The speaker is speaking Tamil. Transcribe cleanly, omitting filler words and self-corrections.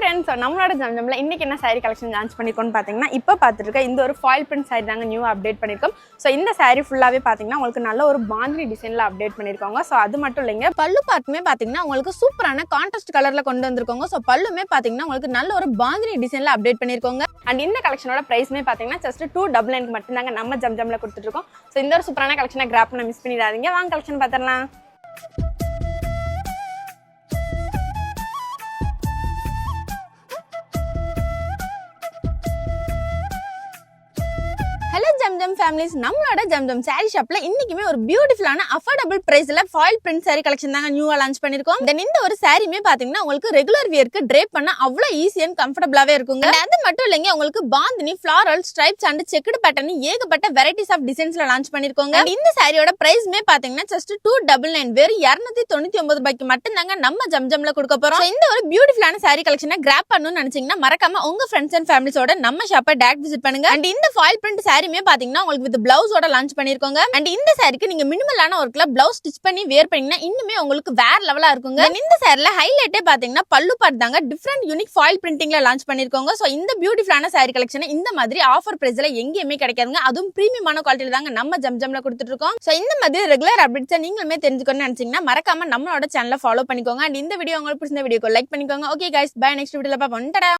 friends, நம்மளோட ஜம்ஜம்ல இன்னைக்கு என்ன saree collection launch பண்ணிருக்கோம்னு பாத்தீங்கன்னா இப்போ பாத்துட்டு இந்த ஒரு foil print saree தாங்க நியூ அப்டேட் பண்ணிருக்கோம். சோ இந்த saree ஃபுல்லாவே பாத்தீங்கன்னா உங்களுக்கு நல்ல ஒரு பாந்தினி டிசைன்ல அப்டேட் பண்ணிருக்காங்க. சோ அது மட்டும் இல்லங்க பல்லு பார்ட்டுமே பாத்தீங்கன்னா உங்களுக்கு சூப்பரான கான்ட்ராஸ்ட் கலர்ல கொண்டு வந்திருக்காங்க. சோ பல்லுமே பாத்தீங்கன்னா உங்களுக்கு நல்ல ஒரு பாந்தினி டிசைன்ல அப்டேட் பண்ணிருக்காங்க. அண்ட் இந்த கலெக்ஷனோட பிரைஸ்மே பாத்தீங்கன்னா just 299 மட்டும் தாங்க நம்ம ஜம்ஜம்ல கொடுத்துட்டு இருக்கோம். சோ இந்த ஒரு சூப்பரான கலெக்ஷனை கிராப் பண்ண மிஸ் பண்ணிடாதீங்க. வாங்க கலெக்ஷன் பாத்தறலாம். Hello Jamjam families, நம்மளோட ஜம்ஜம் saree shopல இன்னைக்குமே ஒரு பியூட்டிஃபுல்லான அஃபோர்டபிள் பிரைஸ்ல foil print saree collection தாங்க நியூவா லான்ச் பண்ணிருக்கோம். தென் இந்த ஒரு சாரியுமே பாத்தீங்கன்னா உங்களுக்கு ரெகுலர் வியர்க்கு drape பண்ண அவ்வளவு ஈஸி அண்ட் கம்ஃபர்ட்டபிளாவே இருக்குங்க. அது மட்டும் இல்லங்க உங்களுக்கு bandhani, floral, stripes and checked pattern ஏகப்பட்ட varieties of designsல லான்ச் பண்ணிருக்கோங்க. இந்த சாரியோட பிரைஸ்மே பாத்தீங்கன்னா just 299 வெறும் 299 ரூபாய்க்கு மட்டும் தாங்க நம்ம ஜம்ஜம்ல கொடுக்க போறோம். இந்த ஒரு பியூட்டிஃபுல்லான saree collectionனை கிராப் பண்ணனும்னு நினைச்சீங்கன்னா மறக்காம உங்க ஃப்ரெண்ட்ஸ் அண்ட் ஃபேமிலிஸோட நம்ம ஷாப்பை டைரக்ட் விசிட் பண்ணுங்க. அண்ட் இந்த foil print சாரியுமே பாத்தீங்கன்னா உங்களுக்கு வித் பிளவுஸோட லான்ச் பண்ணிருக்கோங்க. அண்ட் இந்த சாரிக்கு நீங்க மினிமலான ஒர்க்ல பிளவுஸ் ஸ்டிச் பண்ணி வேர் பண்ணீங்கன்னா இன்னுமே உங்களுக்கு வேற லெவலா இருக்குங்க. இந்த சாரில ஹைலைட்டே பாத்தீங்கன்னா பல்லு பார்ட் தாங்க டிஃபரண்ட் யூனிக் foil printingல லான்ச் பண்ணிருக்கோங்க. சோ இந்த பியூட்டிஃபுல்லான சாரி கலெக்ஷன் இந்த மாதிரி ஆஃபர் பிரைஸ்ல எங்கேயுமே கிடைக்காதுங்க. அதுவும் பிரீமியமான குவாலிட்டில தாங்க நம்ம ஜம்ஜம்ல கொடுத்துட்டு இருக்கோம். சோ இந்த மாதிரி ரெகுலர் அப்டேட்ஸ் நீங்களுமே தெரிஞ்சுக்கணும்னு நினைச்சீங்கன்னா மறக்காம நம்மளோட சேனலை ஃபாலோ பண்ணிக்கோங்க. அண்ட் இந்த வீடியோ உங்களுக்கு பிடிச்ச வீடியோக்கு லைக் பண்ணிக்கோங்க. Okay guys, by. நெக்ஸ்ட் வீடியோல பாப்போம். டடா.